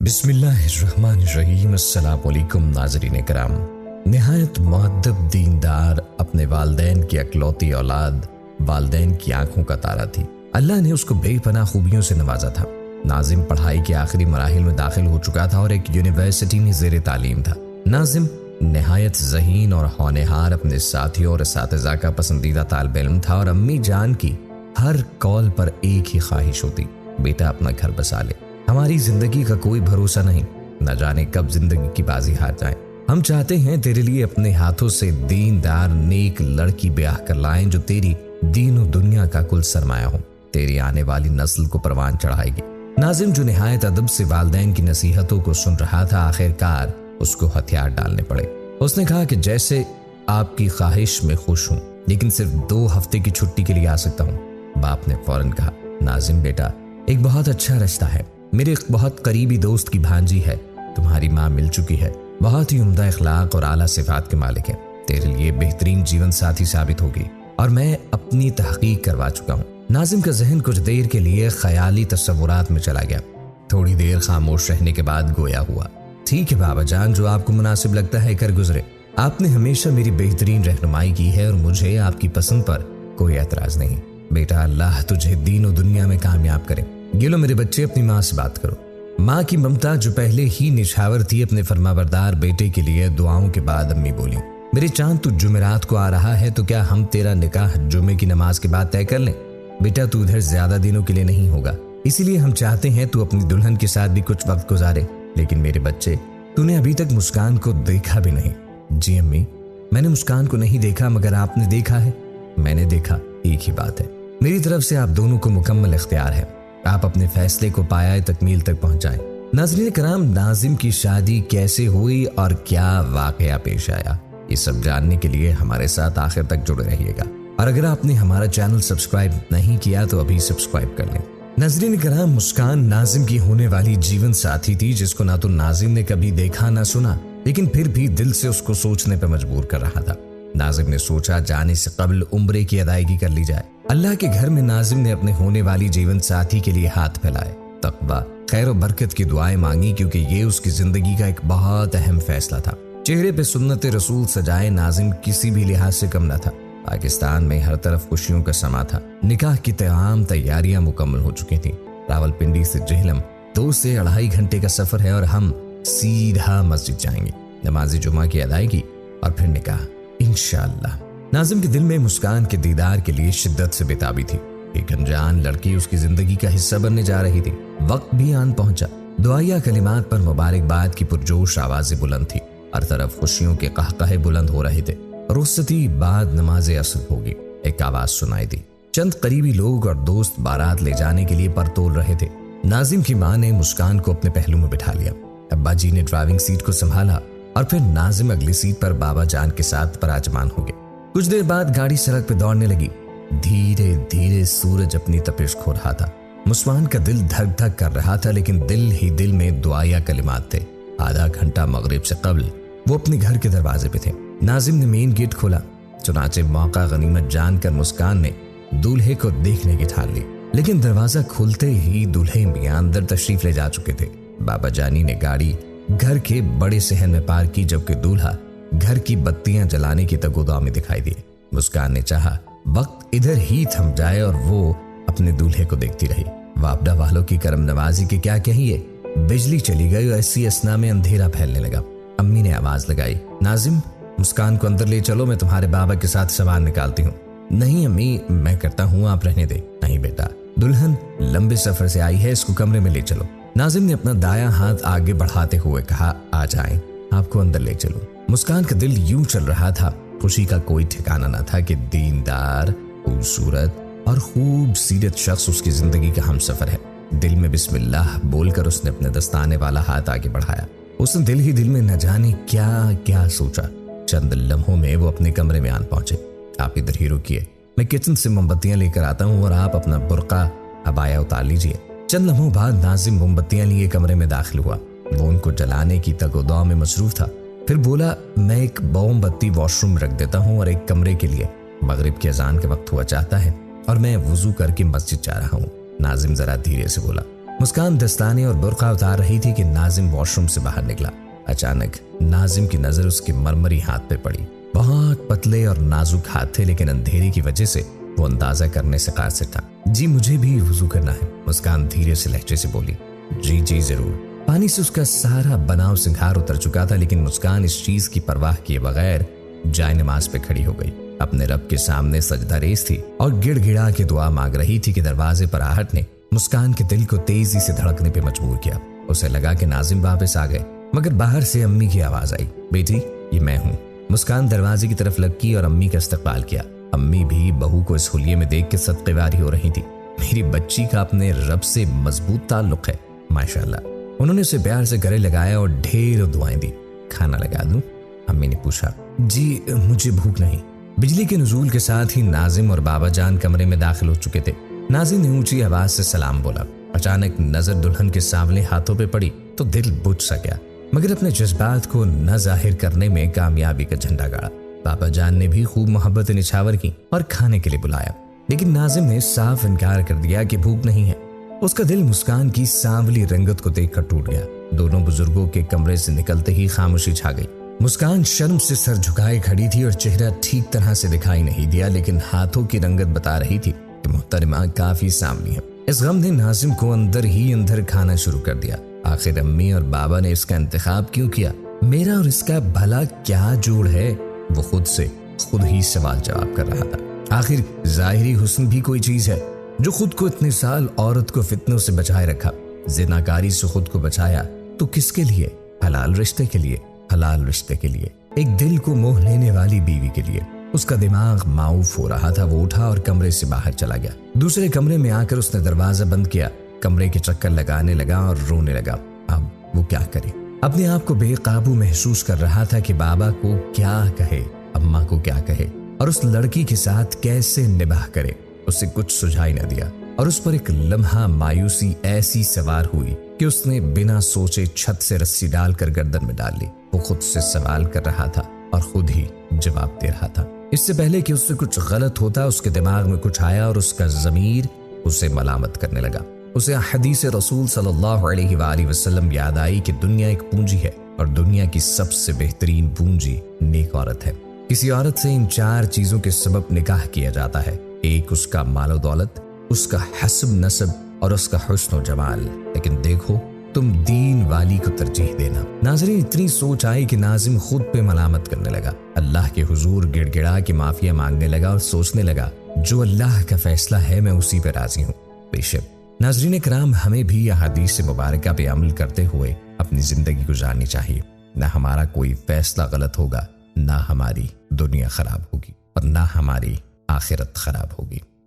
بسم اللہ الرحمن الرحیم۔ السلام علیکم ناظرین کرام۔ نہایت مؤدب دیندار، اپنے والدین کی اکلوتی اولاد، والدین کی آنکھوں کا تارا تھی۔ اللہ نے اس کو بے پناہ خوبیوں سے نوازا تھا۔ ناظم پڑھائی کے آخری مراحل میں داخل ہو چکا تھا اور ایک یونیورسٹی میں زیر تعلیم تھا۔ ناظم نہایت ذہین اور ہونہار، اپنے ساتھیوں اور اساتذہ کا پسندیدہ طالب علم تھا اور امی جان کی ہر کال پر ایک ہی خواہش ہوتی، بیٹا اپنا گھر بسا لے، ہماری زندگی کا کوئی بھروسہ نہیں، نہ جانے کب زندگی کی بازی ہار جائیں، ہم چاہتے ہیں تیرے لیے اپنے ہاتھوں سے دیندار نیک لڑکی بیاہ کر لائیں جو تیری دین و دنیا کا کل سرمایہ ہو، تیری آنے والی نسل کو پروان چڑھائے گی۔ ناظم جو نہایت ادب سے والدین کی نصیحتوں کو سن رہا تھا، آخر کار اس کو ہتھیار ڈالنے پڑے۔ اس نے کہا کہ جیسے آپ کی خواہش میں خوش ہوں، لیکن صرف 2 ہفتے کی چھٹی کے لیے آ سکتا ہوں۔ باپ نے فوراً کہا، ناظم بیٹا، ایک بہت اچھا رشتہ ہے، میرے ایک بہت قریبی دوست کی بھانجی ہے، تمہاری ماں مل چکی ہے، بہت ہی عمدہ اخلاق اور اعلیٰ صفات کے مالک ہے، تیرے لیے بہترین جیون ساتھی ثابت ہوگی، اور میں اپنی تحقیق کروا چکا ہوں۔ ناظم کا ذہن کچھ دیر کے لیے خیالی تصورات میں چلا گیا، تھوڑی دیر خاموش رہنے کے بعد گویا ہوا، ٹھیک ہے بابا جان، جو آپ کو مناسب لگتا ہے کر گزرے، آپ نے ہمیشہ میری بہترین رہنمائی کی ہے اور مجھے آپ کی پسند پر کوئی اعتراض نہیں، بیٹا اللہ تجھے دین و دنیا میں کامیاب کرے۔ یہ لو میرے بچے، اپنی ماں سے بات کرو۔ ماں کی ممتا جو پہلے ہی نچھاور تھی، اپنے فرمانبردار بیٹے کے لیے دعاؤں کے بعد امی بولی، میرے چاند تو جمعرات کو آ رہا ہے، تو کیا ہم تیرا نکاح جمعے کی نماز کے بعد طے کر لیں؟ بیٹا تو ادھر زیادہ دنوں کے لیے نہیں ہوگا، اسی لیے ہم چاہتے ہیں تو اپنی دلہن کے ساتھ بھی کچھ وقت گزارے، لیکن میرے بچے تو نے ابھی تک مسکان کو دیکھا بھی نہیں۔ جی امی، میں نے مسکان کو نہیں دیکھا، مگر آپ نے دیکھا ہے؟ میں نے دیکھا، ایک ہی بات ہے، میری طرف سے آپ دونوں کو مکمل اختیار ہے، آپ اپنے فیصلے کو پایہ تکمیل تک پہنچائیں۔ ناظرین کرام، ناظم کی شادی کیسے ہوئی اور کیا واقعہ پیش آیا، یہ سب جاننے کے لیے ہمارے ساتھ آخر تک جڑے رہیے گا، اور اگر آپ نے ہمارا چینل سبسکرائب نہیں کیا تو ابھی سبسکرائب کر لیں۔ ناظرین کرام، مسکان ناظم کی ہونے والی جیون ساتھی تھی، جس کو نہ تو ناظم نے کبھی دیکھا نہ سنا، لیکن پھر بھی دل سے اس کو سوچنے پر مجبور کر رہا تھا۔ ناظم نے سوچا جانے سے قبل عمرے کی ادائیگی کر لی جائے۔ اللہ کے گھر میں ناظم نے اپنے ہونے والی جیون ساتھی کے لیے ہاتھ پھیلائے، تقویٰ، خیر و برکت کی دعائیں مانگی، کیونکہ یہ اس کی زندگی کا ایک بہت اہم فیصلہ تھا۔ چہرے پہ سنت رسول سجائے ناظم کسی بھی لحاظ سے کم نہ تھا۔ پاکستان میں ہر طرف خوشیوں کا سما تھا، نکاح کی تمام تیاریاں مکمل ہو چکی تھیں۔ راولپنڈی سے جہلم 2 سے 2.5 گھنٹے کا سفر ہے اور ہم سیدھا مسجد جائیں گے، نماز جمعہ کی ادائیگی اور پھر نکاح انشاءاللہ۔ ناظم کے دل میں مسکان کے دیدار کے لیے شدت سے بےتابی تھی۔ ایک انجان لڑکی اس کی زندگی کا حصہ بننے جا رہی تھی۔ وقت بھی آن پہنچا، دعائیہ کلمات پر مبارکباد کی پرجوش آوازیں بلند تھی، ہر طرف خوشیوں کے قہقہے بلند ہو رہے تھے۔ رخصتی بعد نماز عصر ہوگی، ایک آواز سنائی دی، چند قریبی لوگ اور دوست بارات لے جانے کے لیے پر تول رہے تھے۔ ناظم کی ماں نے مسکان کو اپنے پہلو میں بٹھا لیا، ابا جی نے ڈرائیونگ سیٹ کو سنبھالا اور پھر ناظم اگلی سیٹ پر بابا جان کے ساتھ پراجمان ہو گئے۔ کچھ دیر بعد گاڑی سڑک پہ دوڑنے لگی، دھیرے دھیرے سورج اپنی تپش کھو رہا تھا۔ مسکان کا دل دھک دھک کر رہا تھا، لیکن دل ہی دل میں دعائیہ کلمات تھے۔ آدھا گھنٹہ مغرب سے قبل وہ اپنے گھر کے دروازے پہ تھے۔ ناظم نے مین گیٹ کھولا، چنانچہ موقع غنیمت جان کر مسکان نے دولہے کو دیکھنے کی ٹھان لی، لیکن دروازہ کھلتے ہی دولہے میاں اندر تشریف لے جا چکے تھے۔ بابا جانی نے گاڑی گھر کے بڑے صحن میں پارک کی، جبکہ دولہا گھر کی بتیاں جلانے کی تگودع میں دکھائی دیے۔ مسکان نے چاہا وقت ادھر ہی تھم جائے اور وہ اپنے دولہے کو دیکھتی رہی۔ واپڈا والوں کی کرم نوازی کے کیا کہیے، بجلی چلی گئی اور ایسی اسنا میں اندھیرا پھیلنے لگا۔ امی نے آواز لگائی، ناظم مسکان کو اندر لے چلو، میں تمہارے بابا کے ساتھ سامان نکالتی ہوں۔ نہیں امی، میں کرتا ہوں، آپ رہنے دیں۔ نہیں بیٹا، دلہن لمبے سفر سے آئی ہے، اس کو کمرے میں لے چلو۔ ناظم نے اپنا دایاں ہاتھ آگے بڑھاتے ہوئے کہا، آ جائیں، آپ کو اندر لے چلو۔ مسکان کا دل یوں چل رہا تھا، خوشی کا کوئی ٹھکانہ نہ تھا کہ دیندار، خوبصورت اور خوب سیرت شخص اس کی زندگی کا ہم سفر ہے۔ دل میں بسم اللہ بول کر اس نے اپنے دستانے والا ہاتھ آگے بڑھایا۔ اس نے دل ہی دل میں نہ جانے کیا کیا سوچا۔ چند لمحوں میں وہ اپنے کمرے میں آن پہنچے۔ آپ ادھر ہی رکیے، میں کچن سے موم بتیاں لے کر آتا ہوں اور آپ اپنا برقع عبایا اتار لیجیے۔ چند لمحوں بعد ناظم موم بتیاں لیے کمرے میں داخل ہوا۔ وہ ان کو جلانے کی تگودع میں مصروف تھا، پھر بولا، میں ایک موم بتی واش روم رکھ دیتا ہوں اور ایک کمرے کے لیے، مغرب کی اذان کے وقت ہوا چاہتا ہے اور میں وضو کر کے مسجد جا رہا ہوں۔ ناظم ذرا دھیرے سے بولا، مسکان دستانے اور برقع اتار رہی تھی کہ ناظم واش روم سے باہر نکلا۔ اچانک ناظم کی نظر اس کے مرمری ہاتھ پہ پڑی۔ بہت پتلے اور نازک ہاتھ تھے، لیکن اندھیرے کی وجہ سے وہ اندازہ کرنے سے قاصر تھا۔ جی مجھے بھی وضو کرنا ہے، مسکان دھیرے سے لہجے سے بولی۔ جی ضرور۔ پانی سے اس کا سارا بناؤ سنگھار اتر چکا تھا، لیکن مسکان اس چیز کی پرواہ کیے بغیر جائے نماز پہ کھڑی ہو گئی۔ اپنے رب کے سامنے سجدہ ریز تھی اور گڑ گڑا کے دعا مانگ رہی تھی کہ دروازے پر آہٹ نے مسکان کے دل کو تیزی سے دھڑکنے پہ مجبور کیا۔ اسے لگا کہ ناظم واپس آ گئے، مگر باہر سے امی کی آواز آئی، بیٹی یہ میں ہوں۔ مسکان دروازے کی طرف لپکی اور امی کا استقبال کیا۔ امی بھی بہو کو اس حلیے میں دیکھ کے صدقے واری ہو رہی تھی۔ میری بچی کا اپنے رب سے مضبوط تعلق ہے، ماشاءاللہ۔ انہوں نے اسے پیار سے گلے لگایا اور ڈھیر دعائیں دی۔ کھانا لگا دوں؟ امی نے پوچھا۔ جی مجھے بھوک نہیں۔ بجلی کے نزول کے ساتھ ہی ناظم اور بابا جان کمرے میں داخل ہو چکے تھے۔ ناظم نے اونچی آواز سے سلام بولا۔ اچانک نظر دلہن کے سانولے ہاتھوں پہ پڑی تو دل بجھ سا گیا، مگر اپنے جذبات کو نہ ظاہر کرنے میں کامیابی کا جھنڈا گاڑا۔ بابا جان نے بھی خوب محبت نچھاور کی اور کھانے کے لیے بلایا، لیکن ناظم نے صاف انکار کر دیا کہ بھوک نہیں ہے۔ اس کا دل مسکان کی سانولی رنگت کو دیکھ کر ٹوٹ گیا۔ دونوں بزرگوں کے کمرے سے نکلتے ہی خاموشی چھا گئی۔ مسکان شرم سے سر جھکائے کھڑی تھی اور چہرہ ٹھیک طرح سے دکھائی نہیں دیا، لیکن ہاتھوں کی رنگت بتا رہی تھی کہ محترمہ کافی ساملی ہے۔ اس غم نے ناظم کو اندر ہی اندر کھانا شروع کر دیا۔ آخر امی اور بابا نے اس کا انتخاب کیوں کیا؟ میرا اور اس کا بھلا کیا جوڑ ہے؟ وہ خود ہی سوال جواب کر رہا تھا۔ آخر ظاہری حسن بھی کوئی چیز ہے جو خود کو اتنے سال عورت کو فتنوں سے بچائے رکھا۔ زناکاری سے خود کو بچایا تو کس کے لیے؟ حلال رشتے کے لیے، حلال رشتے کے لیے، ایک دل کو موہ لینے والی بیوی کے لیے۔ اس کا دماغ معاوف ہو رہا تھا۔ وہ اٹھا اور کمرے سے باہر چلا گیا۔ دوسرے کمرے میں آ کر اس نے دروازہ بند کیا، کمرے کے چکر لگانے لگا اور رونے لگا۔ اب وہ کیا کرے؟ اپنے آپ کو بے قابو محسوس کر رہا تھا کہ بابا کو کیا کہے، اماں کو کیا کہے، اور اس لڑکی کے ساتھ کیسے نباہ کرے۔ اسے کچھ سجھائی نہ دیا اور اس پر ایک لمحہ مایوسی ایسی سوار ہوئی کہ اس نے بنا سوچے چھت سے رسی ڈال کر گردن میں ڈال لی۔ وہ خود سے سوال کر رہا تھا اور خود ہی جواب دے رہا تھا۔ اس سے پہلے کہ اس سے کچھ غلط ہوتا، اس کے دماغ میں کچھ آیا اور اس کا ضمیر اسے ملامت کرنے لگا۔ اسے حدیث رسول صلی اللہ علیہ وآلہ وسلم یاد آئی کہ دنیا ایک پونجی ہے اور دنیا کی سب سے بہترین پونجی نیک عورت ہے۔ کسی عورت سے ان 4 چیزوں کے سبب نکاح کیا جاتا ہے، ایک اس کا مال و دولت، اس کا حسب نسب اور اس کا حسن و جمال، لیکن دیکھو تم دین والی کو ترجیح دینا۔ ناظرین اتنی سوچ آئی کہ ناظم خود پہ ملامت کرنے لگا، اللہ کے حضور گڑ گڑا کے معافیا مانگنے لگا اور سوچنے لگا جو اللہ کا فیصلہ ہے میں اسی پہ راضی ہوں۔ بے شک ناظرین کرام، ہمیں بھی احادیث مبارکہ پہ عمل کرتے ہوئے اپنی زندگی گزارنی چاہیے۔ نہ ہمارا کوئی فیصلہ غلط ہوگا، نہ ہماری دنیا خراب ہوگی اور نہ ہماری آخرت خراب ہوگی۔